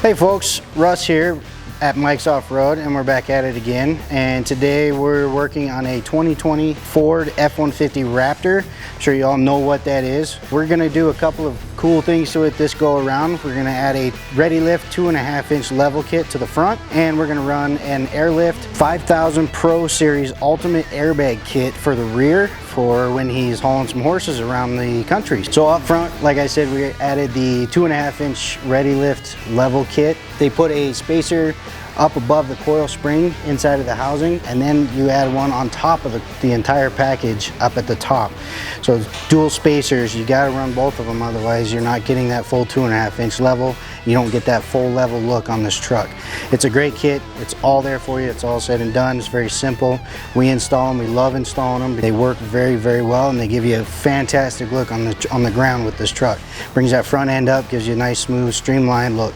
Hey folks, Russ here at Mike's Off-Road, and we're back at it again. And today we're working on a 2020 Ford F-150 Raptor. I'm sure you all know what that is. We're gonna do a couple of cool things to it this go around. We're gonna add a ReadyLift 2.5-inch level kit to the front, and we're gonna run an Airlift 5000 Pro Series Ultimate Airbag Kit for the rear for when he's hauling some horses around the country. So up front, like I said, we added the 2.5-inch ReadyLift level kit. They put a spacer up above the coil spring inside of the housing, and then you add one on top of the entire package up at the top. So dual spacers, you gotta run both of them, otherwise you're not getting that full 2.5-inch level. You don't get that full level look on this truck. It's a great kit. It's all there for you. It's all said and done. It's very simple. We install them. We love installing them. They work very, very well, and they give you a fantastic look on the ground with this truck. Brings that front end up, gives you a nice, smooth, streamlined look.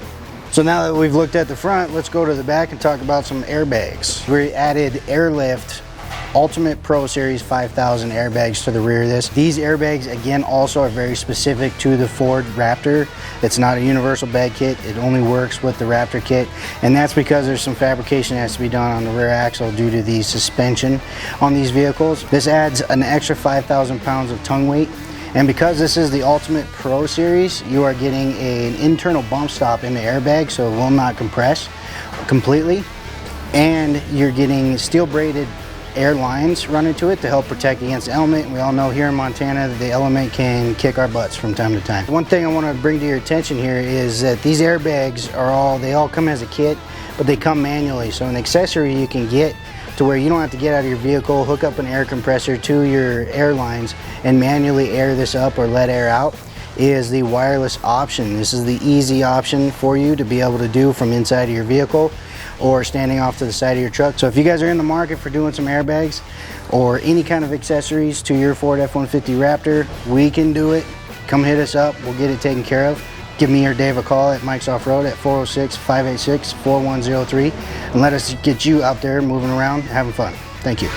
So now that we've looked at the front, let's go to the back and talk about some airbags. We added Airlift Ultimate Pro Series 5000 airbags to the rear of this. These airbags, again, also are very specific to the Ford Raptor. It's not a universal bag kit. It only works with the Raptor kit, and that's because there's some fabrication that has to be done on the rear axle due to the suspension on these vehicles. This adds an extra 5,000 pounds of tongue weight. And because this is the Ultimate Pro Series, you are getting an internal bump stop in the airbag, so it will not compress completely. And you're getting steel braided air lines run into it to help protect against the element. We all know here in Montana that the element can kick our butts from time to time. One thing I want to bring to your attention here is that these airbags they all come as a kit, but they come manually. So an accessory you can get to where you don't have to get out of your vehicle, hook up an air compressor to your air lines, and manually air this up or let air out is the wireless option. This is the easy option for you to be able to do from inside of your vehicle or standing off to the side of your truck. So if you guys are in the market for doing some airbags or any kind of accessories to your Ford F-150 Raptor, we can do it. Come hit us up, we'll get it taken care of. Give me or Dave a call at Mike's Off-Road at 406-586-4103 and let us get you out there moving around, having fun. Thank you.